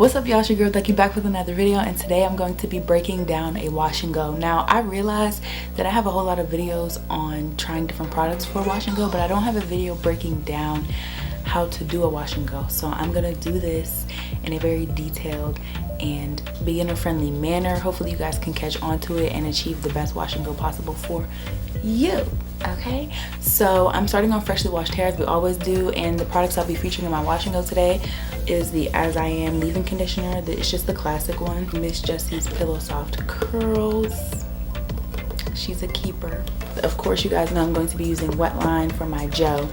What's up, y'all? It's your girl Ducky back with another video, and today I'm going to be breaking down a wash and go. Now, I realized that I have a whole lot of videos on trying different products for wash and go, but I don't have a video breaking down how to do a wash and go. So I'm gonna do this in a very detailed and beginner friendly manner. Hopefully you guys can catch on to it and achieve the best wash and go possible for you. Okay, so I'm starting on freshly washed hair as we always do, and the products I'll be featuring in my wash and go today is the As I Am leave-in conditioner. It's just the classic one, Miss Jessie's Pillow Soft Curls. She's a keeper. Of course, you guys know I'm going to be using Wet Line for my gel.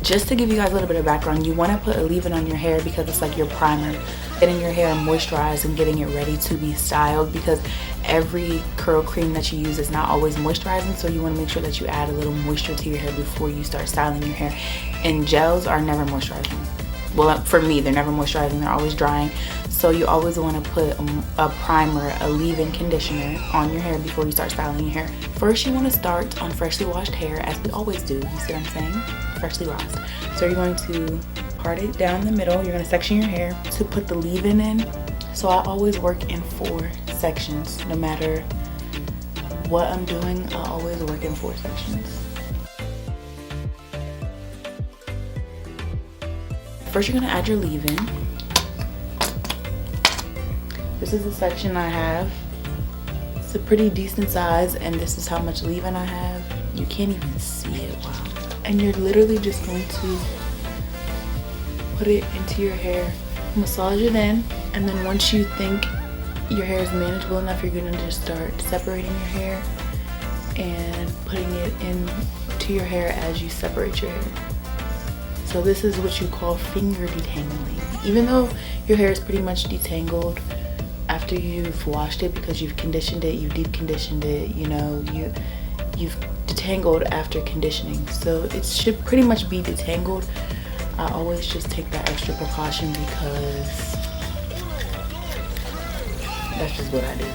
Just to give you guys a little bit of background, you want to put a leave-in on your hair because it's like your primer, getting your hair moisturized and getting it ready to be styled, because every curl cream that you use is not always moisturizing, so you want to make sure that you add a little moisture to your hair before you start styling your hair. And gels are never moisturizing. Well, for me, they're never moisturizing, they're always drying. So you always want to put a primer, a leave-in conditioner on your hair before you start styling your hair. First, you want to start on freshly washed hair, as we always do. You see what I'm saying? Freshly washed. So you're going to part it down the middle. You're going to section your hair to put the leave-in in. So I always work in 4 sections. No matter what I'm doing, I always work in 4 sections. First, you're going to add your leave-in. This is the section I have. It's a pretty decent size, and this is how much leave-in I have. You can't even see it. Wow. And you're literally just going to put it into your hair, massage it in, and then once you think your hair is manageable enough, you're gonna just start separating your hair and putting it into your hair as you separate your hair. So this is what you call finger detangling. Even though your hair is pretty much detangled after you've washed it, because you've conditioned it, you've deep conditioned it, you know, you've detangled after conditioning, so it should pretty much be detangled. I always just take that extra precaution because that's just what I do.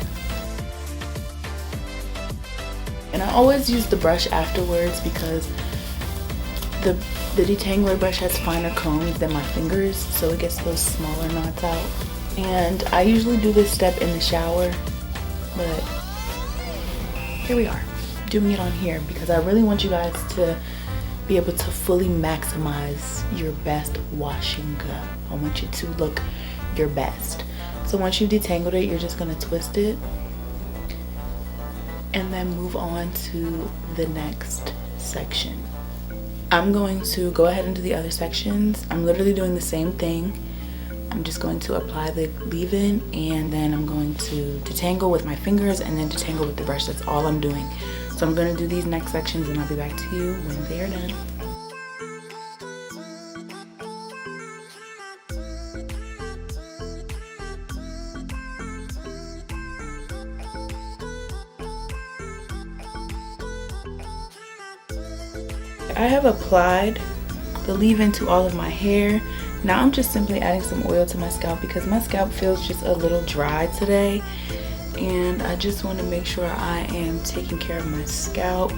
And I always use the brush afterwards because the detangler brush has finer combs than my fingers, so it gets those smaller knots out. And I usually do this step in the shower, but here we are, doing it on here because I really want you guys to be able to fully maximize your best wash and go. I want you to look your best. So once you've detangled it, you're just going to twist it and then move on to the next section. I'm going to go ahead and do the other sections. I'm literally doing the same thing. I'm just going to apply the leave-in, and then I'm going to detangle with my fingers and then detangle with the brush. That's all I'm doing. So I'm going to do these next sections and I'll be back to you when they are done. I have applied the leave-in to all of my hair. Now I'm just simply adding some oil to my scalp because my scalp feels just a little dry today, and I just want to make sure I am taking care of my scalp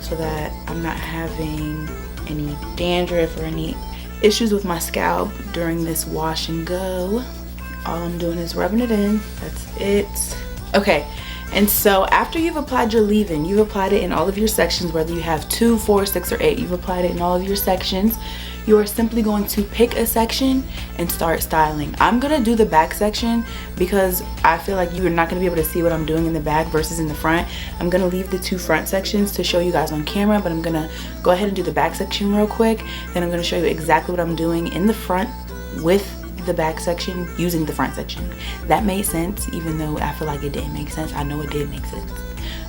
so that I'm not having any dandruff or any issues with my scalp during this wash and go. All I'm doing is rubbing it in. That's it. Okay. And so after you've applied your leave-in, you've applied it in all of your sections, whether you have 2, 4, 6, or 8, you've applied it in all of your sections. You are simply going to pick a section and start styling. I'm gonna do the back section because I feel like you're not gonna be able to see what I'm doing in the back versus in the front. I'm gonna leave the 2 front sections to show you guys on camera, but I'm gonna go ahead and do the back section real quick. Then I'm gonna show you exactly what I'm doing in the front with the back section using the front section. That made sense, even though I feel like it didn't make sense. I know it did make sense.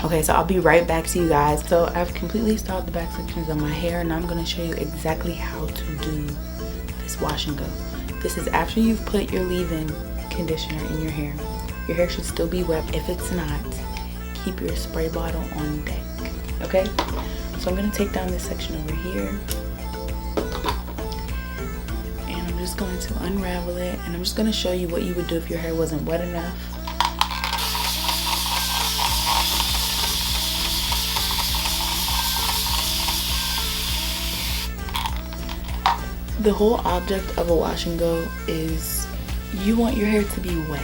Okay, so I'll be right back to you guys. So I've completely styled the back sections of my hair, and I'm going to show you exactly how to do this wash and go. This is after you've put your leave-in conditioner in your hair. Your hair should still be wet. If it's not, keep your spray bottle on deck. Okay, so I'm going to take down this section over here, and I'm just going to unravel it, and I'm just going to show you what you would do if your hair wasn't wet enough. The whole object of a wash and go is you want your hair to be wet,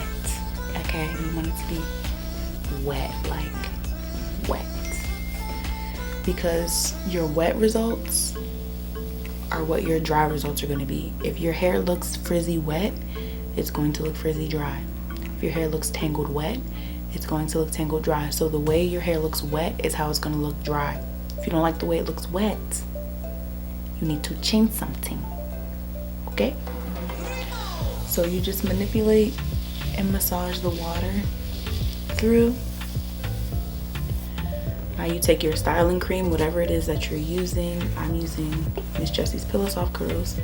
okay? You want it to be wet, like wet. Because your wet results are what your dry results are going to be. If your hair looks frizzy wet, it's going to look frizzy dry. If your hair looks tangled wet, it's going to look tangled dry. So the way your hair looks wet is how it's going to look dry. If you don't like the way it looks wet, you need to change something, okay? So you just manipulate and massage the water through. Now you take your styling cream, whatever it is that you're using. I'm using Miss Jessie's Pillow Soft Curls.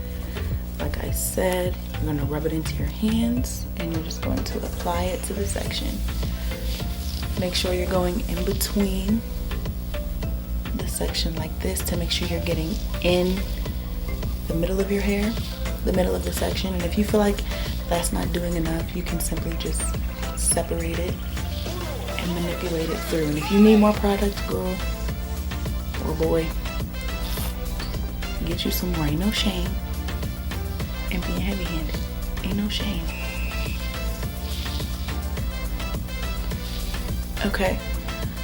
Like I said, you're gonna rub it into your hands and you're just going to apply it to the section. Make sure you're going in between the section like this to make sure you're getting in the middle of your hair, the middle of the section. And if you feel like that's not doing enough, you can simply just separate it and manipulate it through. And if you need more product, girl or boy, get you some more. Ain't no shame in being heavy-handed. Ain't no shame. Okay,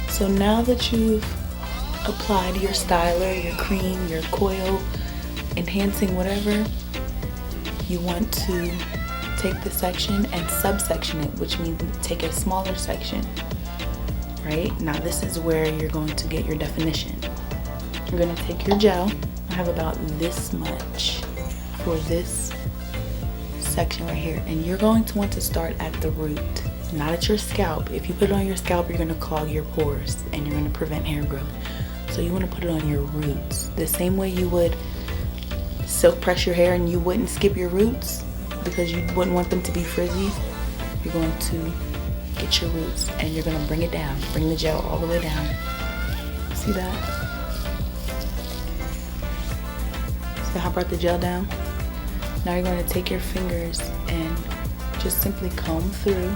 so now that you've applied your styler, your cream, your coil, enhancing whatever, you want to take the section and subsection it, which means take a smaller section. Right? Now this is where you're going to get your definition. You're going to take your gel. I have about this much for this section right here. And you're going to want to start at the root, not at your scalp. If you put it on your scalp, you're going to clog your pores and you're going to prevent hair growth. So you want to put it on your roots. The same way you would silk press your hair and you wouldn't skip your roots because you wouldn't want them to be frizzy. You're going to get your roots and you're going to bring it down. Bring the gel all the way down. See that? See how I brought the gel down? Now you're going to take your fingers and just simply comb through.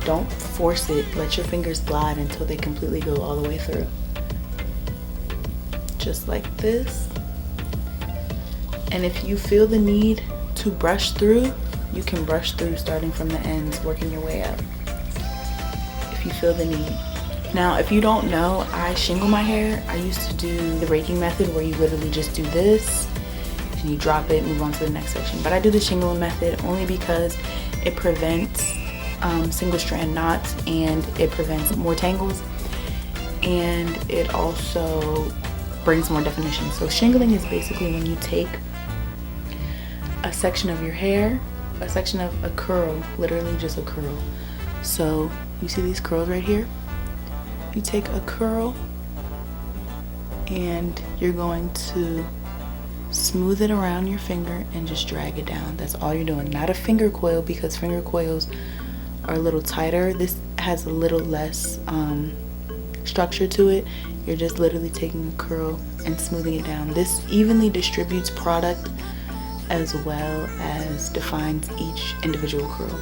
Don't force it. Let your fingers glide until they completely go all the way through. Just like this. And if you feel the need to brush through, you can brush through starting from the ends, working your way up. If you feel the need. Now, if you don't know, I shingle my hair. I used to do the raking method where you literally just do this and you drop it and move on to the next section. But I do the shingling method only because it prevents single strand knots and it prevents more tangles, and it also brings more definition. So shingling is basically when you take a section of your hair, a section of a curl, literally just a curl. So you see these curls right here? You take a curl and you're going to smooth it around your finger and just drag it down. That's all you're doing. Not a finger coil, because finger coils are a little tighter. This has a little less structure to it. You're just literally taking a curl and smoothing it down. This evenly distributes product as well as defines each individual curl.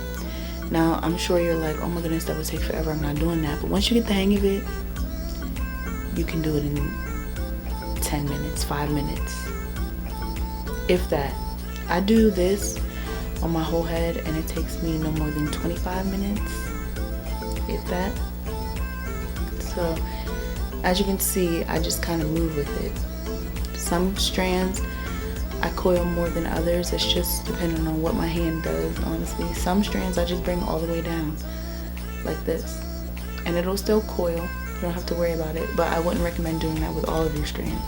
Now, I'm sure you're like, oh my goodness, that would take forever. I'm not doing that. But once you get the hang of it, you can do it in 10 minutes, 5 minutes, if that. I do this on my whole head and it takes me no more than 25 minutes, if that. So, as you can see, I just kind of move with it. Some strands I coil more than others. It's just depending on what my hand does, honestly. Some strands I just bring all the way down like this and it'll still coil. You don't have to worry about it, but I wouldn't recommend doing that with all of your strands.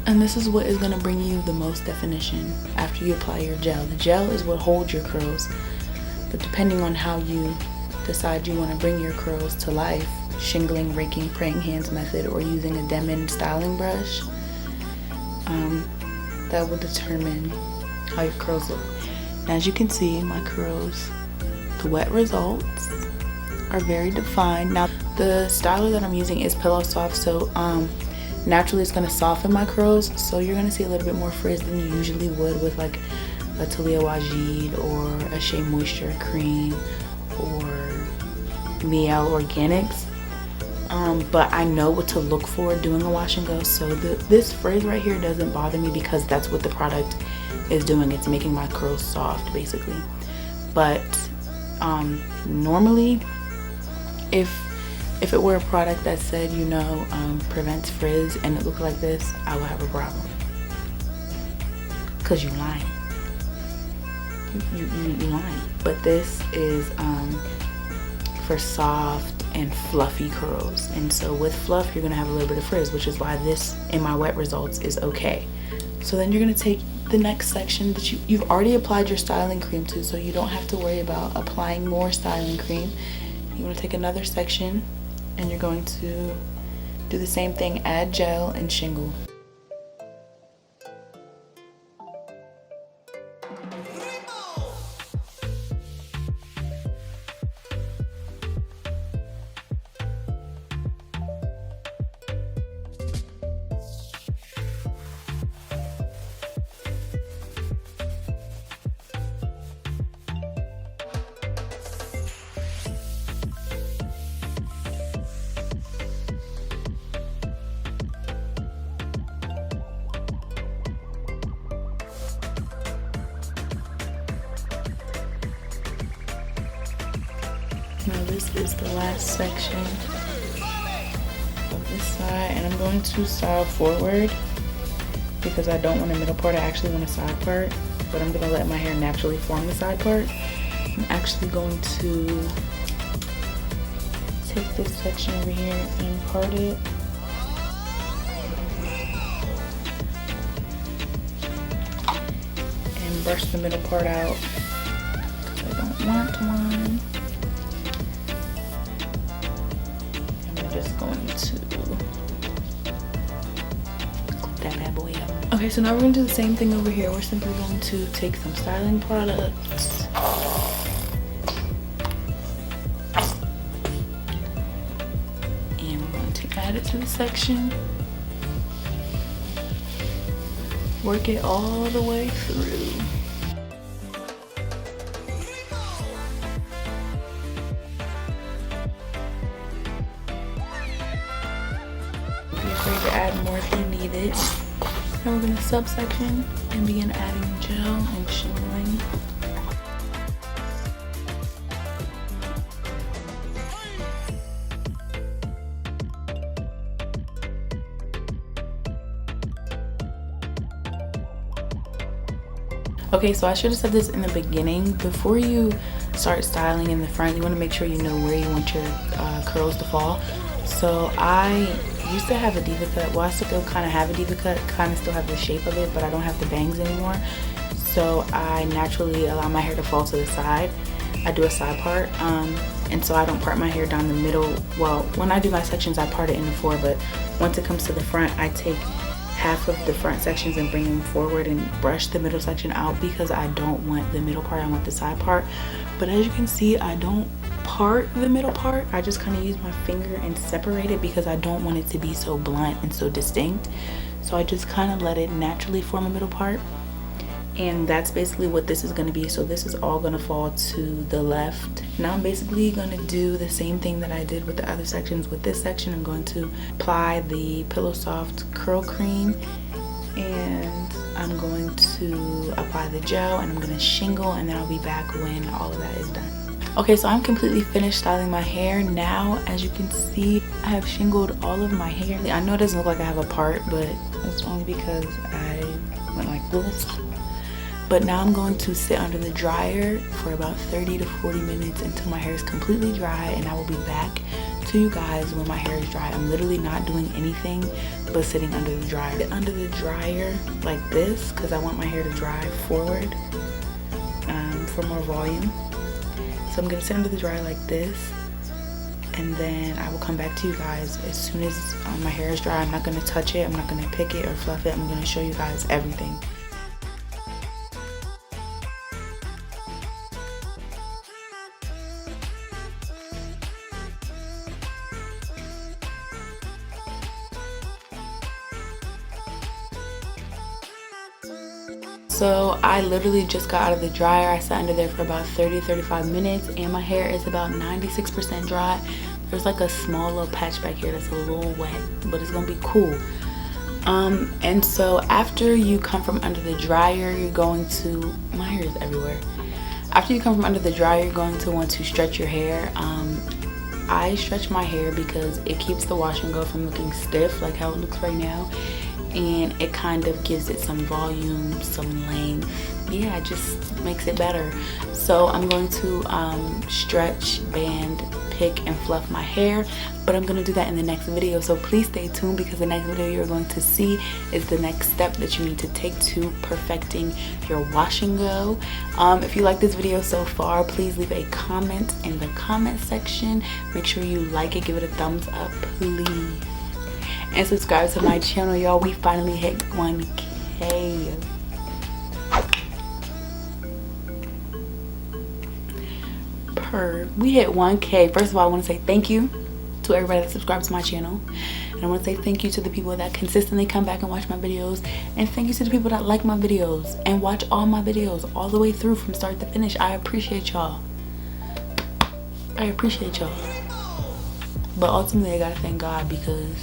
And this is what is going to bring you the most definition after you apply your gel. The gel is what holds your curls, but depending on how you decide you want to bring your curls to life, shingling, raking, praying hands method, or using a Demon styling brush, that will determine how your curls look. And as you can see, my curls, the wet results are very defined. Now, the styler that I'm using is Pillow Soft, so naturally it's going to soften my curls, so you're going to see a little bit more frizz than you usually would with like a Talia Wajid or a Shea Moisture cream or Miel Organics. but I know what to look for doing a wash and go. So this frizz right here doesn't bother me because that's what the product is doing. It's making my curls soft basically. But normally if it were a product that said, you know, prevents frizz and it looked like this, I would have a problem. Cause you lying. You lying. But this is for soft and fluffy curls, and so with fluff you're gonna have a little bit of frizz, which is why this in my wet results is okay. So then you're gonna take the next section that you've already applied your styling cream to, so you don't have to worry about applying more styling cream. You want to take another section and you're going to do the same thing, add gel and shingle. Now this is the last section of this side, and I'm going to style forward because I don't want a middle part, I actually want a side part, but I'm gonna let my hair naturally form the side part. I'm actually going to take this section over here and part it. And brush the middle part out because I don't want one. Just going to clip that bad boy up. Okay, so now we're going to do the same thing over here. We're simply going to take some styling products and we're going to add it to the section. Work it all the way through. To add more if you need it. Now we're going to subsection and begin adding gel and shingling. Okay, so I should have said this in the beginning. Before you start styling in the front, you want to make sure you know where you want your curls to fall. So I used to have a diva cut. Well, I still kind of have a diva cut, kind of still have the shape of it, but I don't have the bangs anymore. So I naturally allow my hair to fall to the side. I do a side part, and so I don't part my hair down the middle. Well, when I do my sections, I part it into four, but once it comes to the front, I take half of the front sections and bring them forward and brush the middle section out because I don't want the middle part, I want the side part. But as you can see, I don't part the middle part. I just kind of use my finger and separate it because I don't want it to be so blunt and so distinct. So I just kind of let it naturally form a middle part, and that's basically what this is going to be. So this is all going to fall to the left. Now I'm basically going to do the same thing that I did with the other sections. With this section, I'm going to apply the Pillow Soft curl cream, and I'm going to apply the gel, and I'm going to shingle, and then I'll be back when all of that is done. Okay, so I'm completely finished styling my hair. Now, as you can see, I have shingled all of my hair. I know it doesn't look like I have a part, but it's only because I went like this. But now I'm going to sit under the dryer for about 30 to 40 minutes until my hair is completely dry, and I will be back to you guys when my hair is dry. I'm literally not doing anything but sitting under the dryer. Sit under the dryer like this because I want my hair to dry forward for more volume. So I'm gonna sit under the dryer like this, and then I will come back to you guys as soon as my hair is dry. I'm not gonna touch it, I'm not gonna pick it or fluff it. I'm gonna show you guys everything. So I literally just got out of the dryer. I sat under there for about 30-35 minutes and my hair is about 96% dry. There's like a small little patch back here that's a little wet, but it's gonna be cool. And so after you come from under the dryer, you're going to, my hair is everywhere. After you come from under the dryer, you're going to want to stretch your hair. I stretch my hair because it keeps the wash and go from looking stiff like how it looks right now, and it kind of gives it some volume, some length. Yeah, it just makes it better. So I'm going to stretch, band, pick, and fluff my hair, but I'm going to do that in the next video. So please stay tuned, because the next video you're going to see is the next step that you need to take to perfecting your wash and go. If you like this video so far, please leave a comment in the comment section. Make sure you like it, give it a thumbs up, please, and subscribe to my channel, y'all. We finally hit 1K. We hit 1K. First of all, I want to say thank you to everybody that subscribes to my channel, and I want to say thank you to the people that consistently come back and watch my videos, and thank you to the people that like my videos and watch all my videos all the way through from start to finish. I appreciate y'all. I appreciate y'all. But ultimately I gotta thank God, because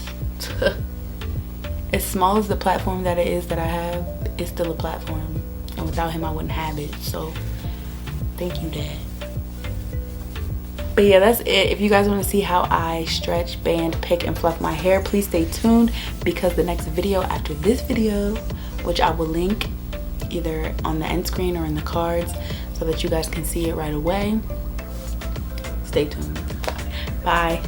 as small as the platform that it is that I have, it's still a platform, and without him I wouldn't have it. So thank you, Dad. But yeah, that's it. If you guys want to see how I stretch, band, pick, and fluff my hair, please stay tuned, because the next video after this video, which I will link either on the end screen or in the cards so that you guys can see it right away. Stay tuned. Bye.